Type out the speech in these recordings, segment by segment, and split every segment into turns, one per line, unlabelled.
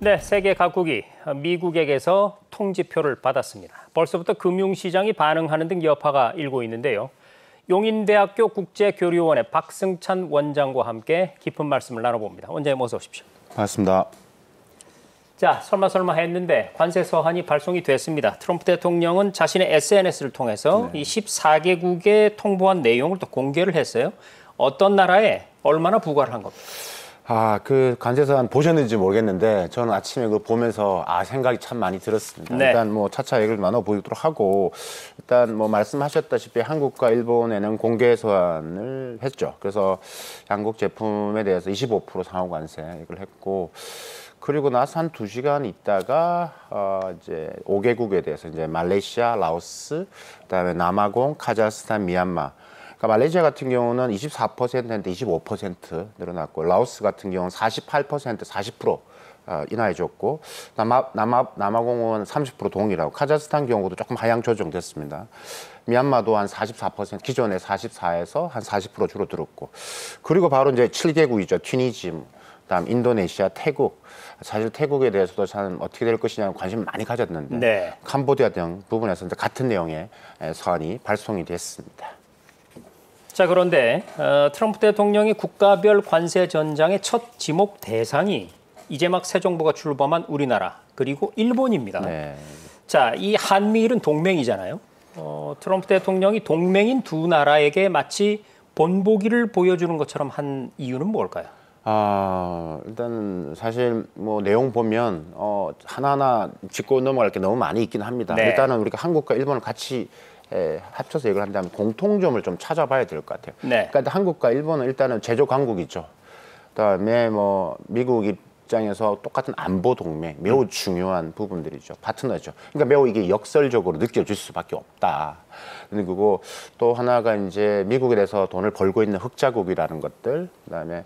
네, 세계 각국이 미국에게서 통지표를 받았습니다. 벌써부터 금융시장이 반응하는 등 여파가 일고 있는데요. 용인대학교 국제교류원의 박승찬 원장과 함께 깊은 말씀을 나눠봅니다. 원장님 어서 오십시오.
반갑습니다.
자, 설마 했는데 관세 서한이 발송이 됐습니다. 트럼프 대통령은 자신의 SNS를 통해서 이 14개국에 통보한 내용을 또 공개를 했어요. 어떤 나라에 얼마나 부과를 한 겁니까?
그 관세 서한 보셨는지 모르겠는데 저는 아침에 그거 보면서 생각이 참 많이 들었습니다.
네.
일단 뭐 차차 얘기를 나눠보도록 하고, 일단 뭐 말씀하셨다시피 한국과 일본에는 공개 서한을 했죠. 그래서 양국 제품에 대해서 25% 상호 관세 이걸 했고, 그리고 나서 한 2시간 있다가 이제 5개국에 대해서 이제 말레이시아, 라오스, 그다음에 남아공, 카자흐스탄, 미얀마. 그러니까 말레이시아 같은 경우는 24%인데 25% 늘어났고, 라오스 같은 경우는 48%, 40% 인하해줬고, 남아공은 30% 동일하고, 카자흐스탄 경우도 조금 하향 조정됐습니다. 미얀마도 한 44%, 기존의 44에서 한 40% 줄어들었고, 그리고 바로 이제 7개국이죠. 튀니지, 그다음 인도네시아, 태국. 사실 태국에 대해서도 참 어떻게 될 것이냐는 관심을 많이 가졌는데,
네.
캄보디아 등 부분에서 같은 내용의 서한이 발송이 됐습니다.
자, 그런데 트럼프 대통령이 국가별 관세 전장의 첫 지목 대상이 이제 막 새 정부가 출범한 우리나라 그리고 일본입니다.
네.
자, 이 한미일은 동맹이잖아요. 트럼프 대통령이 동맹인 두 나라에게 마치 본보기를 보여주는 것처럼 한 이유는 뭘까요?
일단 사실 뭐 내용 보면 하나하나 짚고 넘어갈 게 너무 많이 있긴 합니다.
네.
일단은 우리가 한국과 일본을 같이 합쳐서 얘기를 한다면 공통점을 좀 찾아봐야 될 것 같아요.
네.
그러니까 한국과 일본은 일단은 제조 강국이죠. 그다음에 뭐 미국 입장에서 똑같은 안보 동맹, 매우 중요한 부분들이죠. 파트너죠. 그러니까 매우 이게 역설적으로 느껴질 수밖에 없다. 그리고 또 하나가 이제 미국에 대해서 돈을 벌고 있는 흑자국이라는 것들. 그다음에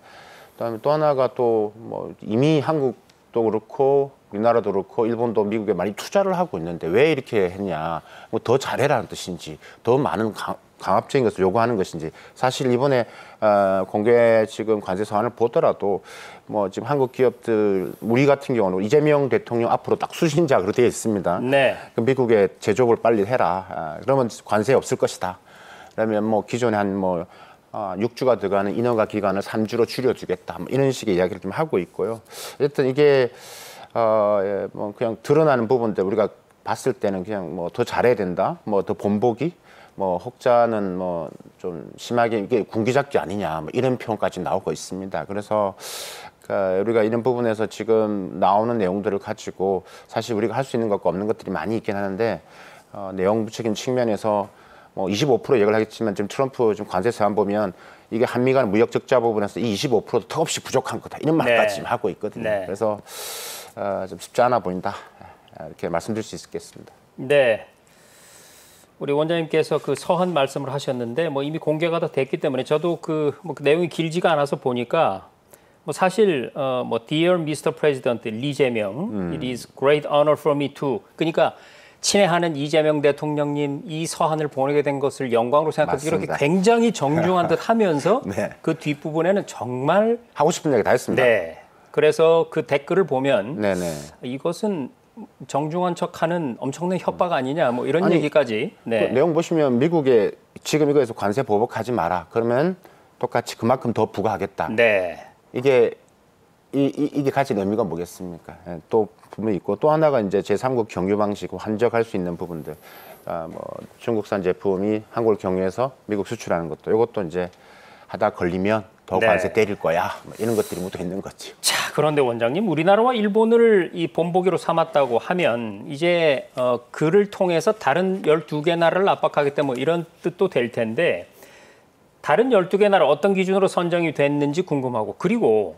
또 하나가 또 뭐 이미 한국도 그렇고 우리나라도 그렇고 일본도 미국에 많이 투자를 하고 있는데 왜 이렇게 했냐, 뭐 더 잘해라는 뜻인지, 더 많은 강압적인 것을 요구하는 것인지. 사실 이번에 공개 지금 관세 서한을 보더라도 뭐 지금 한국 기업들, 우리 같은 경우는 이재명 대통령 앞으로 딱 수신자로 되어 있습니다.
네.
미국에 제조업을 빨리 해라. 그러면 관세 없을 것이다. 그러면 뭐 기존에 한 6주가 들어가는 인허가 기간을 3주로 줄여주겠다. 뭐 이런 식의 이야기를 좀 하고 있고요. 어쨌든 이게 뭐 그냥 드러나는 부분들 우리가 봤을 때는 그냥 뭐 더 잘해야 된다, 뭐 더 본보기, 뭐 혹자는 뭐 좀 심하게 이게 군기잡기 아니냐, 뭐 이런 표현까지 나오고 있습니다. 그래서 우리가 이런 부분에서 지금 나오는 내용들을 가지고 사실 우리가 할 수 있는 것과 없는 것들이 많이 있긴 하는데, 내용적인 측면에서 뭐 25% 얘기를 하겠지만 지금 트럼프 좀 관세 서한 보면 이게 한미 간 무역 적자 부분에서 이 25%도 턱없이 부족한 거다, 이런 말까지 지금 하고 있거든요.
네.
그래서 좀 쉽지 않아 보인다, 이렇게 말씀드릴 수 있겠습니다.
네. 우리 원장님께서 그 서한 말씀을 하셨는데 뭐 이미 공개가 다 됐기 때문에 저도 그 내용이 길지가 않아서 보니까 뭐 사실 뭐 Dear Mr. President 리재명, It is great honor for me to. 그러니까 친애하는 이재명 대통령님, 이 서한을 보내게 된 것을 영광으로 생각하고 이렇게 굉장히 정중한 듯 하면서
네.
그 뒷부분에는 정말
하고 싶은 얘기 다 했습니다.
네. 그래서 그 댓글을 보면
네네.
이것은 정중한 척하는 엄청난 협박 아니냐, 뭐 이런 얘기까지. 네.
그 내용 보시면 미국에 지금 이거에서 관세 보복하지 마라, 그러면 똑같이 그만큼 더 부과하겠다.
네.
이게 가진 의미가 뭐겠습니까? 또 분명히 있고, 또 하나가 이제 제3국 경유 방식, 환적할 수 있는 부분들. 뭐 중국산 제품이 한국을 경유해서 미국 수출하는 것도, 이것도 이제 하다 걸리면 더 관세 때릴 거야, 뭐 이런 것들이 묻어 있는 거죠.
자, 그런데 원장님, 우리나라와 일본을 이 본보기로 삼았다고 하면 이제 그를 통해서 다른 12개 나라를 압박하겠다, 뭐 이런 뜻도 될 텐데, 다른 12개 나라 어떤 기준으로 선정이 됐는지 궁금하고, 그리고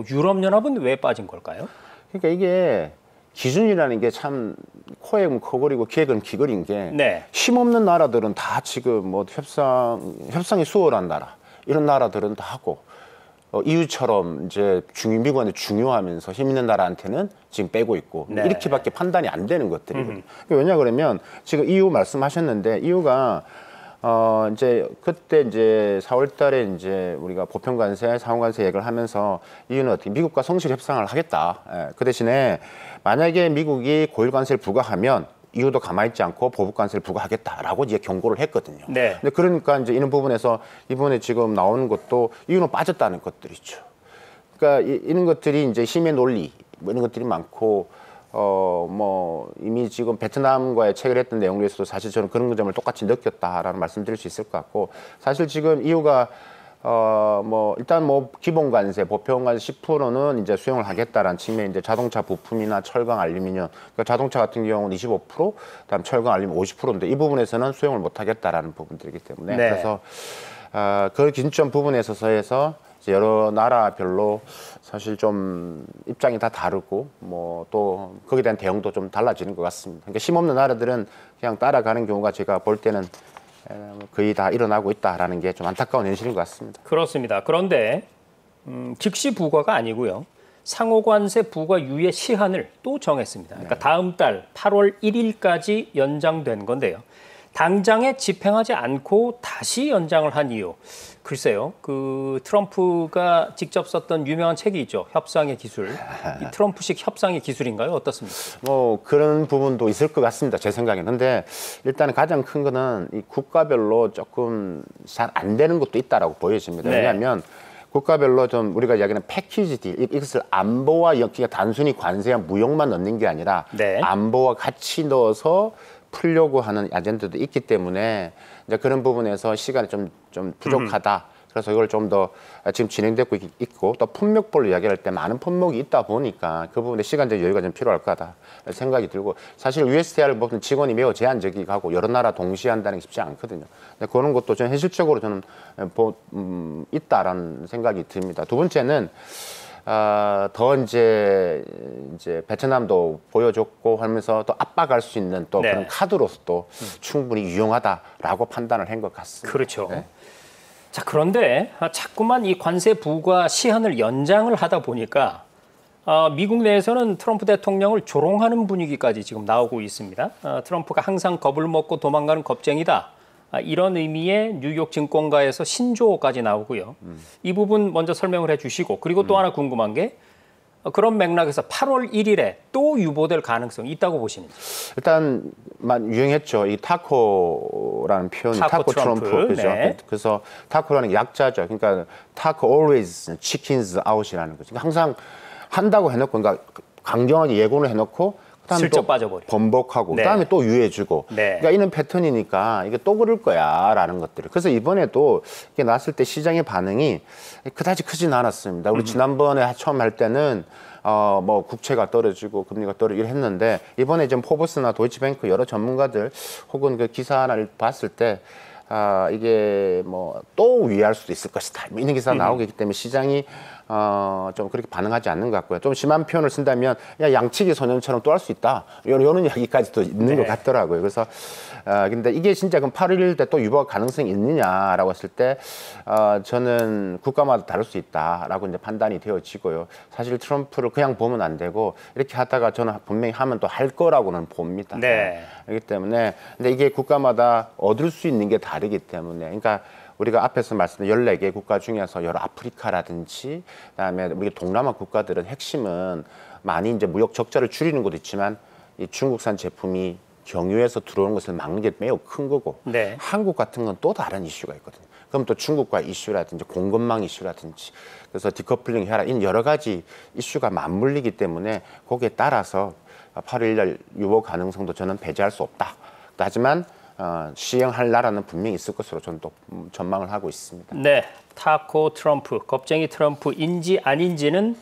유럽연합은 왜 빠진 걸까요?
그러니까 이게 기준이라는 게 참 코액은 코걸이고 기획은 기걸인 게,
네.
힘없는 나라들은 다 지금 뭐 협상이 수월한 나라, 이런 나라들은 다 하고, EU처럼 이제 미국한테 중요하면서 힘 있는 나라한테는 지금 빼고 있고,
네.
이렇게밖에 판단이 안 되는 것들이거든요. 왜냐 그러면 지금 EU 말씀하셨는데, EU가 이제 그때 이제 4월 달에 이제 우리가 보편 관세, 상호 관세 얘기를 하면서 이유는 어떻게 미국과 성실 협상을 하겠다. 예, 그 대신에 만약에 미국이 고일 관세를 부과하면 이유도 가만히 있지 않고 보복 관세를 부과하겠다라고 이제 경고를 했거든요.
네.
근데 그러니까 이제 이런 부분에서 이번에 지금 나오는 것도 이유는 빠졌다는 것들이죠. 그러니까 이런 것들이 이제 힘의 논리 뭐 이런 것들이 많고 뭐 이미 지금 베트남과의 체결했던 내용에서도 사실 저는 그런 점을 똑같이 느꼈다라는 말씀드릴 수 있을 것 같고 사실 지금 이유가 뭐 일단 뭐 기본 관세, 보편 관세 10%는 이제 수용을 하겠다라는 측면에 이제 자동차 부품이나 철강, 알루미늄, 그러니까 자동차 같은 경우는 25%, 그다음 철강, 알루미늄 50%인데 이 부분에서는 수용을 못 하겠다라는 부분들이기 때문에
네.
그래서 그 기준점 부분에 있어서 이제 여러 나라별로 사실 좀 입장이 다 다르고 뭐 또 거기에 대한 대응도 좀 달라지는 것 같습니다. 그러니까 힘없는 나라들은 그냥 따라가는 경우가 제가 볼 때는 거의 다 일어나고 있다라는 게 좀 안타까운 현실인 것 같습니다.
그렇습니다. 그런데 즉시 부과가 아니고요. 상호관세 부과 유예 시한을 또 정했습니다. 그러니까 다음 달 8월 1일까지 연장된 건데요. 당장에 집행하지 않고 다시 연장을 한 이유. 글쎄요. 그 트럼프가 직접 썼던 유명한 책이 있죠. 협상의 기술. 이 트럼프식 협상의 기술인가요? 어떻습니까?
뭐 그런 부분도 있을 것 같습니다. 제 생각에는. 근데 일단 가장 큰 거는 이 국가별로 조금 잘 안 되는 것도 있다라고 보여집니다.
네.
왜냐하면 국가별로 좀 우리가 이야기하는 패키지 딜, 이것을 안보와 엮기가 단순히 관세와 무역만 넣는 게 아니라
네.
안보와 같이 넣어서 풀려고 하는 아젠다도 있기 때문에 이제 그런 부분에서 시간이 좀 부족하다. 그래서 이걸 좀 더 지금 진행되고 있고 또 품목별로 이야기할 때 많은 품목이 있다 보니까 그 부분에 시간적 여유가 좀 필요할 거다 생각이 들고 사실 USTR을 보면 직원이 매우 제한적이고 하고 여러 나라 동시에 한다는 게 쉽지 않거든요. 근데 그런 것도 좀 현실적으로 저는 있다라는 생각이 듭니다. 두 번째는 더 이제 베트남도 보여줬고 하면서 또 압박할 수 있는 또
네.
그런 카드로서도 충분히 유용하다라고 판단을 한 것 같습니다.
그렇죠.
네.
자, 그런데 자꾸만 이 관세 부과 시한을 연장을 하다 보니까 미국 내에서는 트럼프 대통령을 조롱하는 분위기까지 지금 나오고 있습니다. 트럼프가 항상 겁을 먹고 도망가는 겁쟁이다. 이런 의미의 뉴욕 증권가에서 신조어까지 나오고요. 이 부분 먼저 설명을 해주시고 그리고 또 하나 궁금한 게 그런 맥락에서 8월 1일에 또 유보될 가능성이 있다고 보시는지.
일단 유행했죠. 이 타코라는 표현이 타코 트럼프. 그죠?
네.
그래서 타코라는 게 약자죠. 그러니까 타코 always chickens out이라는 거죠. 그러니까 항상 한다고 해놓고 그러니까 강경하게 예고를 해놓고 그다음에
슬쩍
또
빠져버려.
번복하고
네.
그다음에 또 유예주고.
네.
그러니까 이런 패턴이니까 이게 또 그럴 거야라는 것들을. 그래서 이번에도 이게 나왔을 때 시장의 반응이 그다지 크진 않았습니다. 우리 지난번에 처음 할 때는 뭐 국채가 떨어지고 금리가 떨어지고 했는데 이번에 좀 포브스나 도이치뱅크 여러 전문가들 혹은 그 기사를 봤을 때 이게 뭐 또 위할 수도 있을 것이다. 이런 기사가 나오기 때문에 시장이 좀 그렇게 반응하지 않는 것 같고요. 좀 심한 표현을 쓴다면 야, 양치기 소년처럼 또 할 수 있다. 이런 이야기까지도 있는 것 같더라고요. 그래서 근데 이게 진짜 그럼 8월 1일 때 또 유보할 가능성이 있느냐라고 했을 때 저는 국가마다 다를 수 있다라고 이제 판단이 되어지고요. 사실 트럼프를 그냥 보면 안 되고 이렇게 하다가 저는 분명히 하면 또 할 거라고는 봅니다.
네.
그렇기 때문에 근데 이게 국가마다 얻을 수 있는 게 다르기 때문에 그러니까 우리가 앞에서 말씀드린 14개 국가 중에서 여러 아프리카라든지 그다음에 우리 동남아 국가들은 핵심은 많이 이제 무역 적자를 줄이는 것도 있지만 이 중국산 제품이 경유해서 들어오는 것을 막는 게 매우 큰 거고
네.
한국 같은 건 또 다른 이슈가 있거든요. 그럼 또 중국과 이슈라든지 공급망 이슈라든지 그래서 디커플링 해라 이런 여러 가지 이슈가 맞물리기 때문에 거기에 따라서 8월 1일 유보 가능성도 저는 배제할 수 없다. 하지만 시행할 나라는 분명히 있을 것으로 저는 또 전망을 하고 있습니다.
네, 타코 트럼프, 겁쟁이 트럼프인지 아닌지는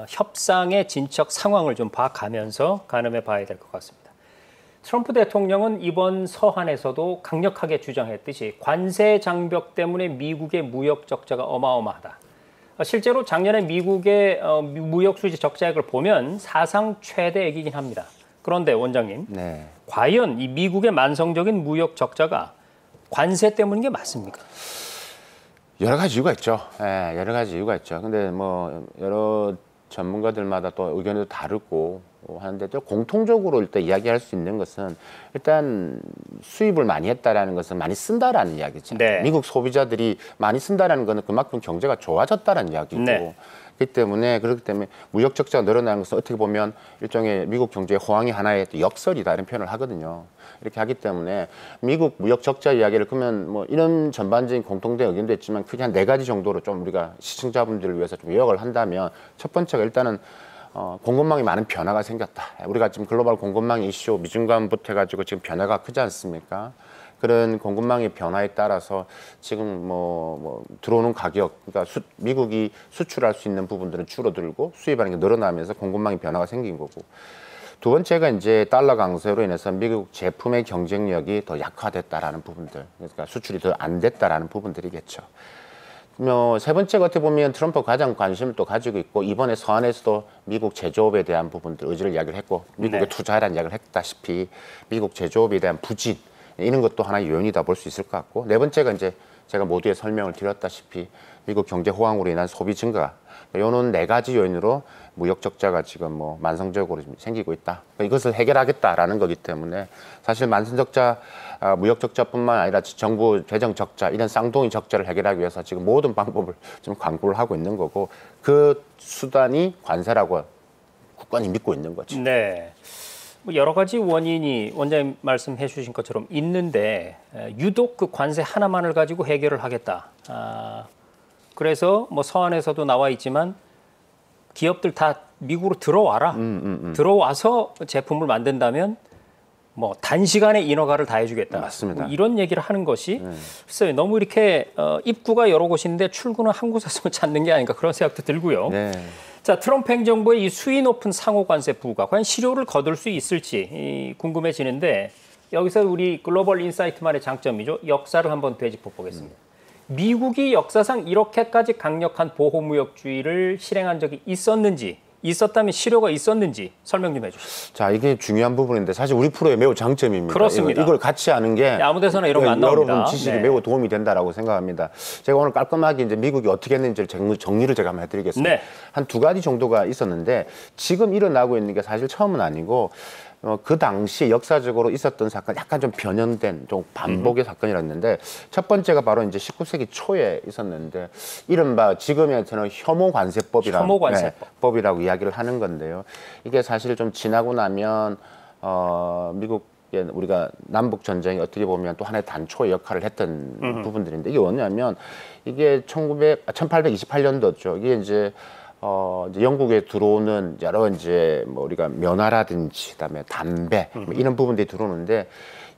협상의 진척 상황을 좀 봐가면서 가늠해 봐야 될 것 같습니다. 트럼프 대통령은 이번 서한에서도 강력하게 주장했듯이 관세 장벽 때문에 미국의 무역 적자가 어마어마하다. 실제로 작년에 미국의 무역 수지 적자액을 보면 사상 최대액이긴 합니다. 그런데 원장님,
네.
과연 이 미국의 만성적인 무역 적자가 관세 때문인 게 맞습니까?
여러 가지 이유가 있죠. 여러 가지 이유가 있죠. 근데 뭐 여러 전문가들마다 또 의견도 다르고 하는데 또 공통적으로 일단 이야기할 수 있는 것은 일단 수입을 많이 했다라는 것은 많이 쓴다라는 이야기죠.
네.
미국 소비자들이 많이 쓴다라는 것은 그만큼 경제가 좋아졌다라는 이야기고
네.
그렇기 때문에 무역 적자가 늘어나는 것은 어떻게 보면 일종의 미국 경제의 호황이 하나의 역설이다 이런 표현을 하거든요. 이렇게 하기 때문에 미국 무역 적자 이야기를 그러면 뭐 이런 전반적인 공통된 의견도 있지만 크게 한 4가지 정도로 좀 우리가 시청자분들을 위해서 좀 요약을 한다면 첫 번째가 일단은 공급망에 많은 변화가 생겼다. 우리가 지금 글로벌 공급망 이슈 미중간부터 해가지고 지금 변화가 크지 않습니까? 그런 공급망의 변화에 따라서 지금 뭐 들어오는 가격, 그러니까 미국이 수출할 수 있는 부분들은 줄어들고 수입하는 게 늘어나면서 공급망의 변화가 생긴 거고. 두 번째가 이제 달러 강세로 인해서 미국 제품의 경쟁력이 더 약화됐다라는 부분들, 그러니까 수출이 더 안 됐다라는 부분들이겠죠. 세 번째가 어떻게 보면 트럼프가 가장 관심을 또 가지고 있고 이번에 서한에서도 미국 제조업에 대한 부분들 의지를 이야기를 했고 미국에
네.
투자하라는 이야기를 했다시피 미국 제조업에 대한 부진 이런 것도 하나의 요인이다 볼 수 있을 것 같고 네 번째가 이제 제가 모두에 설명을 드렸다시피 미국 경제 호황으로 인한 소비 증가 이런 4가지 요인으로 무역 적자가 지금 뭐 만성적으로 생기고 있다. 이것을 해결하겠다라는 거기 때문에 사실 만성 적자, 무역 적자뿐만 아니라 정부 재정 적자 이런 쌍둥이 적자를 해결하기 위해서 지금 모든 방법을 좀 강구를 하고 있는 거고 그 수단이 관세라고 굳건히 믿고 있는 거죠.
네. 뭐 여러 가지 원인이 원장님 말씀해 주신 것처럼 있는데 유독 그 관세 하나만을 가지고 해결을 하겠다. 그래서 뭐 서한에서도 나와 있지만 기업들 다 미국으로 들어와라. 들어와서 제품을 만든다면 뭐 단시간에 인허가를 다 해주겠다.
맞습니다.
뭐 이런 얘기를 하는 것이 글쎄요, 너무 이렇게 입구가 여러 곳인데 출구는 한 곳에서 찾는 게 아닌가 그런 생각도 들고요.
네.
자, 트럼프 행정부의 이 수위 높은 상호 관세 부과 과연 실효를 거둘 수 있을지 궁금해지는데 여기서 우리 글로벌 인사이트만의 장점이죠. 역사를 한번 되짚어 보겠습니다. 미국이 역사상 이렇게까지 강력한 보호무역주의를 실행한 적이 있었는지, 있었다면 실효가 있었는지 설명 좀 해주시죠.
자, 이게 중요한 부분인데 사실 우리 프로의 매우 장점입니다.
그렇습니다.
이걸 같이 하는 게
아무 데서나 이런 거 안 나옵니다.
여러분 지식이
네.
매우 도움이 된다라고 생각합니다. 제가 오늘 깔끔하게 이제 미국이 어떻게 했는지를 정리를 제가 한번 해드리겠습니다.
네.
한 2가지 정도가 있었는데 지금 일어나고 있는 게 사실 처음은 아니고 그 당시에 역사적으로 있었던 사건 약간 좀 변형된 좀 반복의 사건이었는데 첫 번째가 바로 이제 19세기 초에 있었는데 이른바 지금에서는 혐오관세법이라고 법이라고 이야기를 하는 건데요. 이게 사실 좀 지나고 나면 미국의 우리가 남북 전쟁이 어떻게 보면 또 하나의 단초의 역할을 했던 부분들인데 이게 뭐냐면 이게 1828년도죠. 이게 이제 영국에 들어오는 여러 이제 뭐 우리가 면화라든지 그다음에 담배 뭐 이런 부분들이 들어오는데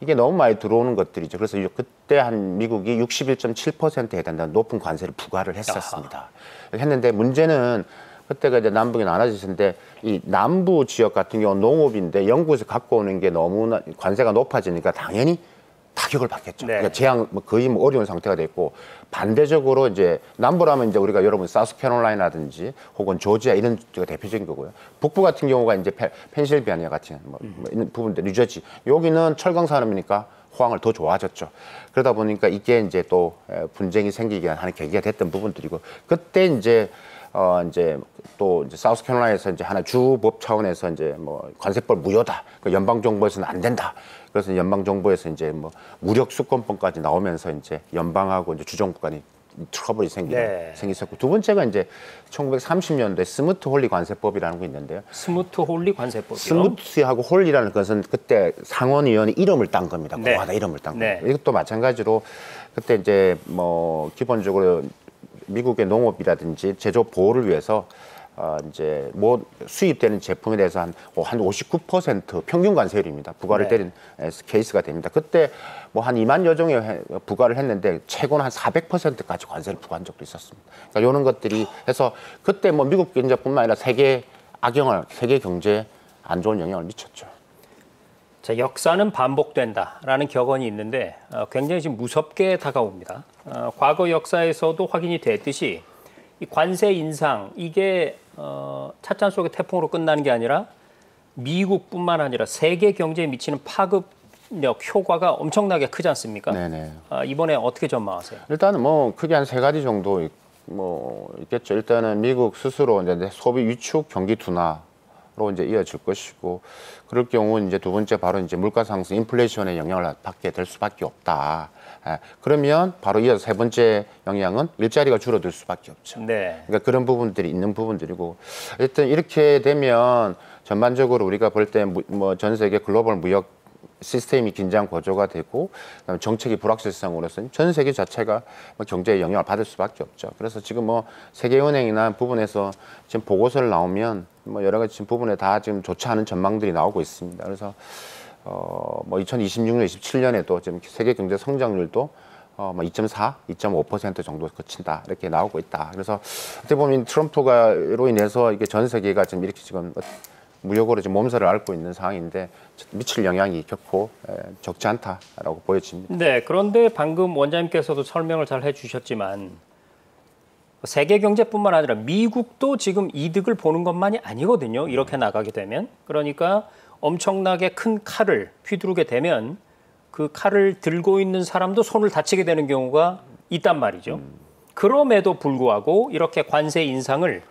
이게 너무 많이 들어오는 것들이죠. 그래서 그때 한 미국이 61.7%에 해당하는 높은 관세를 부과를 했었습니다. 했는데 문제는 그때가 이제 남북이 나눠지는데 이 남부 지역 같은 경우 농업인데 영국에서 갖고 오는 게 너무나 관세가 높아지니까 당연히 타격을 받겠죠.
네.
그러니까 재앙 거의 뭐 어려운 상태가 됐고 반대적으로 이제 남부라면 이제 우리가 여러분 사우스캐롤라이나라든지 혹은 조지아 이런 데가 대표적인 거고요. 북부 같은 경우가 이제 펜실베니아 같은 뭐 이런 부분들 뉴저지 여기는 철강 산업이니까 호황을 더 좋아졌죠. 그러다 보니까 이게 이제 또 분쟁이 생기게 하는 계기가 됐던 부분들이고 그때 이제 또 이제 사우스캐롤라이나에서 이제 하나 주법 차원에서 이제 뭐 관세법 무효다. 그 연방 정부에서는 안 된다. 그래서 연방 정부에서 이제 뭐 무력 수권법까지 나오면서 이제 연방하고 이제 주정부 간이 트러블이 생겼었고 두 번째가 이제 1930년대 스무트 홀리 관세법이라는 게 있는데요.
스무트 홀리 관세법이요.
스무트하고 홀리라는 것은 그때 상원의원이 이름을 딴 겁니다.
네.
공화당 이름을 딴
네.
겁니다. 이것도 마찬가지로 그때 이제 뭐 기본적으로 미국의 농업이라든지 제조업 보호를 위해서 이제 뭐 수입되는 제품에 대해서 한 59% 평균 관세율입니다. 부과를 때린 케이스가 됩니다. 그때 뭐 한 2만여 종에 부과를 했는데 최고는 한 400%까지 관세를 부과한 적도 있었습니다. 그러니까 이런 것들이 해서 그때 뭐 미국 경제뿐만 아니라 세계 경제에 안 좋은 영향을 미쳤죠.
자, 역사는 반복된다라는 격언이 있는데 굉장히 지금 무섭게 다가옵니다. 과거 역사에서도 확인이 됐듯이 이 관세 인상 이게 찻잔 속의 태풍으로 끝나는 게 아니라 미국뿐만 아니라 세계 경제에 미치는 파급력 효과가 엄청나게 크지 않습니까?
네네.
이번에 어떻게 전망하세요?
일단은 뭐 크게 한 3가지 정도 뭐 있겠죠. 일단은 미국 스스로 이제 소비 위축 경기 둔화 이제 이어질 것이고, 그럴 경우 이제 두 번째 바로 이제 물가 상승, 인플레이션의 영향을 받게 될 수밖에 없다. 그러면 바로 이어서 세 번째 영향은 일자리가 줄어들 수밖에 없죠.
네.
그러니까 그런 부분들이 있는 부분들이고, 일단 이렇게 되면 전반적으로 우리가 볼 때 뭐 전 세계 글로벌 무역 시스템이 긴장 고조가 되고, 그다음에 정책이 불확실성으로서 전 세계 자체가 뭐 경제에 영향을 받을 수밖에 없죠. 그래서 지금 뭐 세계은행이나 부분에서 지금 보고서를 나오면 뭐 여러 가지 지금 부분에 다 지금 좋지 않은 전망들이 나오고 있습니다. 그래서 뭐 2026년, 27년에도 지금 세계 경제 성장률도 뭐 2.4, 2.5% 정도 그친다 이렇게 나오고 있다. 그래서 어떻게 보면 트럼프가로 인해서 이게 전 세계가 지금 이렇게 지금 무역으로 지금 몸살을 앓고 있는 상황인데 미칠 영향이 결코 적지 않다라고 보여집니다.
네, 그런데 방금 원장님께서도 설명을 잘 해주셨지만 세계 경제뿐만 아니라 미국도 지금 이득을 보는 것만이 아니거든요. 이렇게 나가게 되면. 그러니까 엄청나게 큰 칼을 휘두르게 되면 그 칼을 들고 있는 사람도 손을 다치게 되는 경우가 있단 말이죠. 그럼에도 불구하고 이렇게 관세 인상을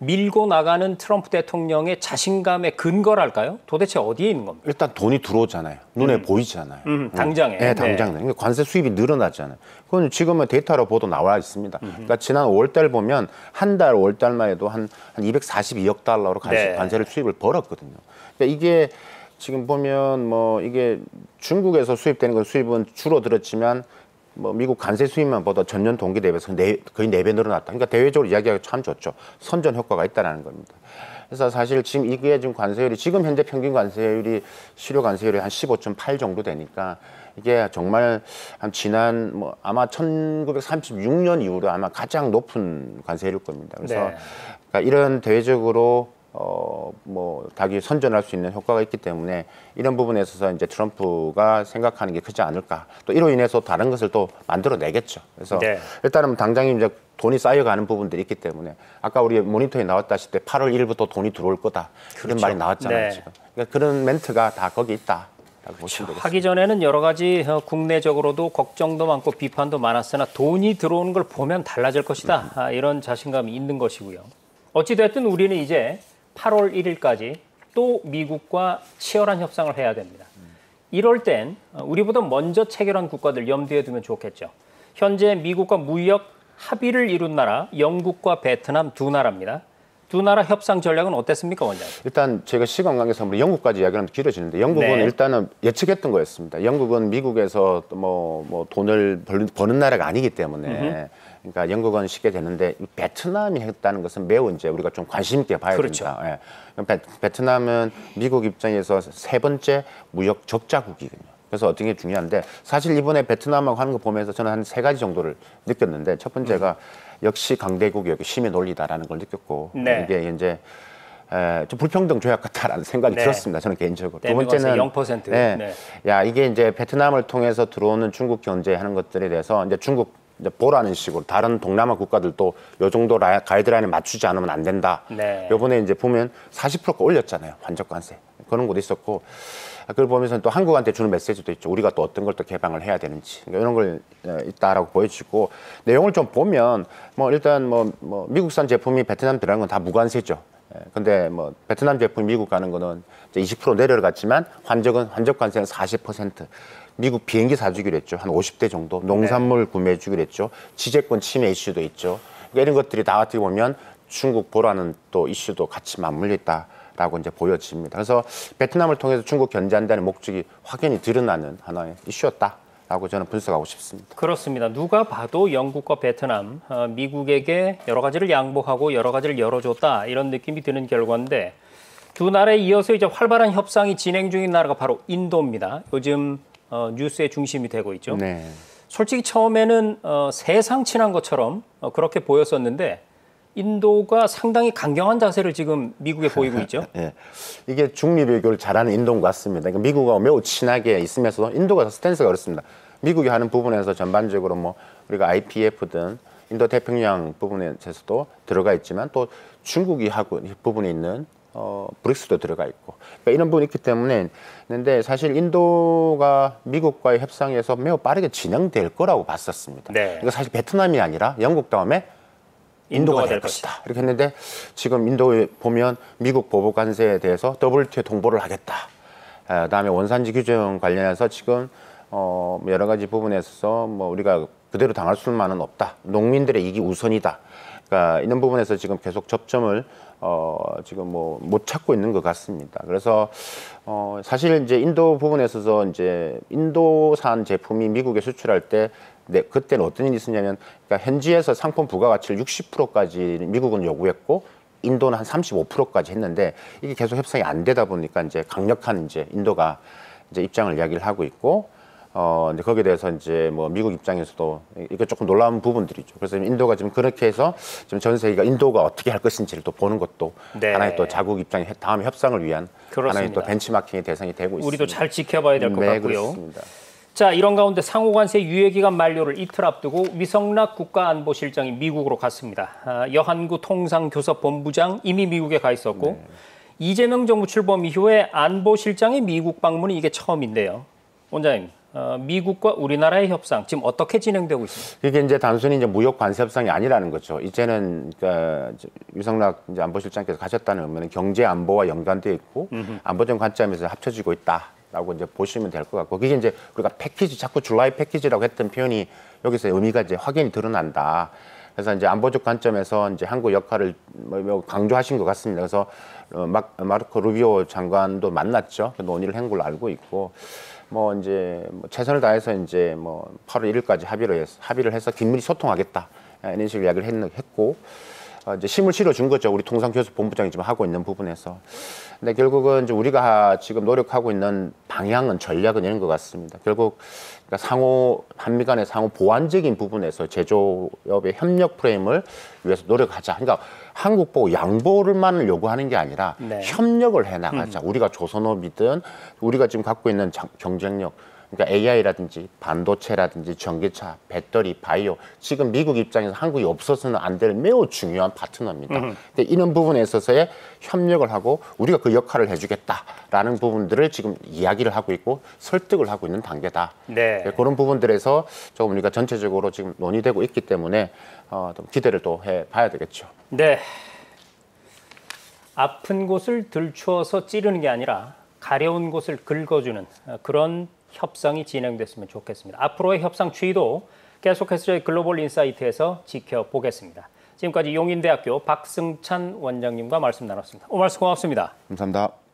밀고 나가는 트럼프 대통령의 자신감의 근거랄까요? 도대체 어디에 있는 겁니까?
일단 돈이 들어오잖아요. 눈에 보이잖아요.
당장에.
네, 당장. 그러니까 관세 수입이 늘어나잖아요. 그건 지금은 데이터로 보도 나와 있습니다. 그러니까 지난 5월달 보면 한 달 5월달만 해도 한 242억 달러로 관세를 수입을 벌었거든요. 그러니까 이게 지금 보면 뭐 이게 중국에서 수입되는 건 수입은 줄어들었지만 뭐 미국 관세 수입만 보다 전년 동기 대비해서 거의 4배 늘어났다. 그러니까 대외적으로 이야기하기 참 좋죠. 선전 효과가 있다는 겁니다. 그래서 사실 지금 이게 지금 관세율이 지금 현재 평균 관세율이 실효 관세율이 한 15.8 정도 되니까 이게 정말 한 지난 뭐 아마 1936년 이후로 아마 가장 높은 관세율일 겁니다. 그래서
네.
그러니까 이런 대외적으로 뭐 닭이 선전할 수 있는 효과가 있기 때문에 이런 부분에 있어서 이제 트럼프가 생각하는 게 크지 않을까. 또 이로 인해서 다른 것을 또 만들어내겠죠. 그래서
네.
일단은 당장에 이제 돈이 쌓여가는 부분들이 있기 때문에 아까 우리 모니터에 나왔다시피 8월 1일부터 돈이 들어올 거다. 그런
그렇죠.
말이 나왔잖아요.
네.
지금. 그러니까 그런 멘트가 다 거기 있다. 보시면 되겠습니다.
하기 전에는 여러 가지 국내적으로도 걱정도 많고 비판도 많았으나 돈이 들어오는 걸 보면 달라질 것이다. 이런 자신감이 있는 것이고요. 어찌됐든 우리는 이제 8월 1일까지 또 미국과 치열한 협상을 해야 됩니다. 이럴 땐 우리보다 먼저 체결한 국가들 염두에 두면 좋겠죠. 현재 미국과 무역 합의를 이룬 나라 영국과 베트남 두 나라입니다. 두 나라 협상 전략은 어땠습니까, 원장님?
일단 제가 시간 관계상 영국까지 이야기하면 길어지는데 영국은
네.
일단은 예측했던 거였습니다. 영국은 미국에서 뭐 돈을 버는 나라가 아니기 때문에 그러니까 영국은 쉽게 되는데 베트남이 했다는 것은 매우 이제 우리가 좀 관심 있게 봐야
그렇죠.
됩니다. 예. 베트남은 미국 입장에서 세 번째 무역 적자국이거든요. 그래서 어떤 게 중요한데 사실 이번에 베트남하고 하는 거 보면서 저는 한 3가지 정도를 느꼈는데 첫 번째가 역시 강대국이 여기 심의 논리다라는 걸 느꼈고
네.
이게 이제 좀 불평등 조약 같다라는 생각이
네.
들었습니다. 저는 개인적으로.
두 번째는 0%.
네. 야 이게 이제 베트남을 통해서 들어오는 중국 견제하는 것들에 대해서 이제 중국 이제 보라는 식으로 다른 동남아 국가들도 요 정도 가이드라인에 맞추지 않으면 안 된다.
네.
요번에 이제 보면 40%가 올렸잖아요. 환적 관세. 그런 것도 있었고 그걸 보면서 또 한국한테 주는 메시지도 있죠. 우리가 또 어떤 걸 또 개방을 해야 되는지 이런 걸 있다라고 보여지고 내용을 좀 보면 뭐 일단 뭐 미국산 제품이 베트남 들어가는 건 다 무관세죠. 근데 뭐 베트남 제품이 미국 가는 거는 이제 20% 내려갔지만 환적 관세는 40%. 미국 비행기 사주기로 했죠. 한 50대 정도. 농산물 구매해 주기로 했죠. 지재권 침해 이슈도 있죠. 그러니까 이런 것들이 다 어떻게 보면 중국 보라는 또 이슈도 같이 맞물려 있다라고 이제 보여집니다. 그래서 베트남을 통해서 중국 견제한다는 목적이 확연히 드러나는 하나의 이슈였다라고 저는 분석하고 싶습니다.
그렇습니다. 누가 봐도 영국과 베트남, 미국에게 여러 가지를 양보하고 여러 가지를 열어줬다 이런 느낌이 드는 결과인데 두 나라에 이어서 이제 활발한 협상이 진행 중인 나라가 바로 인도입니다. 요즘 뉴스의 중심이 되고 있죠.
네.
솔직히 처음에는 세상 친한 것처럼 그렇게 보였었는데 인도가 상당히 강경한 자세를 지금 미국에 보이고 있죠.
예. 이게 중미 외교를 잘하는 인도인 것 같습니다. 그러니까 미국하고 매우 친하게 있으면서도 인도가 스탠스가 그렇습니다. 미국이 하는 부분에서 전반적으로 뭐 우리가 IPF든 인도 태평양 부분에서도 들어가 있지만 또 중국이 하고 부분에 있는 브릭스도 들어가 있고 그러니까 이런 부분이 있기 때문에 근데 사실 인도가 미국과의 협상에서 매우 빠르게 진행될 거라고 봤었습니다.
네.
그러니까 사실 베트남이 아니라 영국 다음에 인도가 될 것이다. 이렇게 했는데 지금 인도에 보면 미국 보복 관세에 대해서 WTO에 통보를 하겠다. 그다음에 원산지 규정 관련해서 지금 여러 가지 부분에서 뭐 우리가 그대로 당할 수만은 없다. 농민들의 이익이 우선이다. 그러니까 이런 부분에서 지금 계속 접점을 지금 뭐 못 찾고 있는 것 같습니다. 그래서 사실 이제 인도 부분에 있어서 이제 인도산 제품이 미국에 수출할 때 그때는 어떤 일이 있었냐면, 그러니까 현지에서 상품 부가가치를 60%까지 미국은 요구했고 인도는 한 35%까지 했는데 이게 계속 협상이 안 되다 보니까 이제 강력한 이제 인도가 이제 입장을 이야기를 하고 있고 이제 거기에 대해서 이제 뭐 미국 입장에서도 이거 조금 놀라운 부분들이죠. 그래서 인도가 지금 그렇게 해서 지금 전 세계가 인도가 어떻게 할 것인지를 또 보는 것도
네.
하나의 또 자국 입장의 다음 협상을 위한
그렇습니다.
하나의 또 벤치마킹의 대상이 되고 있습니다.
우리도 잘 지켜봐야 될 것
네,
같고요.
그렇습니다.
자, 이런 가운데 상호관세 유예기간 만료를 이틀 앞두고 위성락 국가안보실장이 미국으로 갔습니다. 여한구 통상교섭본부장 이미 미국에 가 있었고
네.
이재명 정부 출범 이후에 안보실장의 미국 방문이 이게 처음인데요. 원장님, 미국과 우리나라의 협상 지금 어떻게 진행되고 있습니까?
이게 이제 단순히 이제 무역 관세 협상이 아니라는 거죠. 이제는 그러니까 유성락 이제 안보실장께서 가셨다는 의미는 경제 안보와 연관되어 있고 안보적 관점에서 합쳐지고 있다라고 이제 보시면 될 것 같고, 그게 이제 우리가 패키지 자꾸 줄라이 패키지라고 했던 표현이 여기서 의미가 이제 확연히 드러난다. 그래서 이제 안보적 관점에서 이제 한국 역할을 강조하신 것 같습니다. 그래서 마르코 루비오 장관도 만났죠. 논의를 한 걸로 알고 있고. 뭐 이제 최선을 다해서 이제 뭐 8월 1일까지 합의를 해서 긴밀히 소통하겠다 이런 식으로 이야기를 했고 이제 힘을 실어준 거죠. 우리 통상교섭본부장이 지금 하고 있는 부분에서. 근데 결국은 이제 우리가 지금 노력하고 있는 방향은 전략은 이런 것 같습니다. 결국 그러니까 한미 간의 상호 보완적인 부분에서 제조업의 협력 프레임을 위해서 노력하자. 그러니까 한국 보고 양보를만 요구하는 게 아니라
네.
협력을 해 나가자. 우리가 조선업이든 우리가 지금 갖고 있는 경쟁력, 그러니까 AI라든지 반도체라든지 전기차, 배터리, 바이오, 지금 미국 입장에서 한국이 없어서는 안 될 매우 중요한 파트너입니다. 근데 이런 부분에 있어서의 협력을 하고 우리가 그 역할을 해주겠다라는 부분들을 지금 이야기를 하고 있고 설득을 하고 있는 단계다.
네.
그런 부분들에서 조금 우리가 전체적으로 지금 논의되고 있기 때문에 좀 기대를 또 해봐야 되겠죠.
네. 아픈 곳을 들추어서 찌르는 게 아니라 가려운 곳을 긁어주는 그런 협상이 진행됐으면 좋겠습니다. 앞으로의 협상 추이도 계속해서 저희 글로벌 인사이트에서 지켜보겠습니다. 지금까지 용인대학교 박승찬 원장님과 말씀 나눴습니다. 오늘 말씀 고맙습니다.
감사합니다.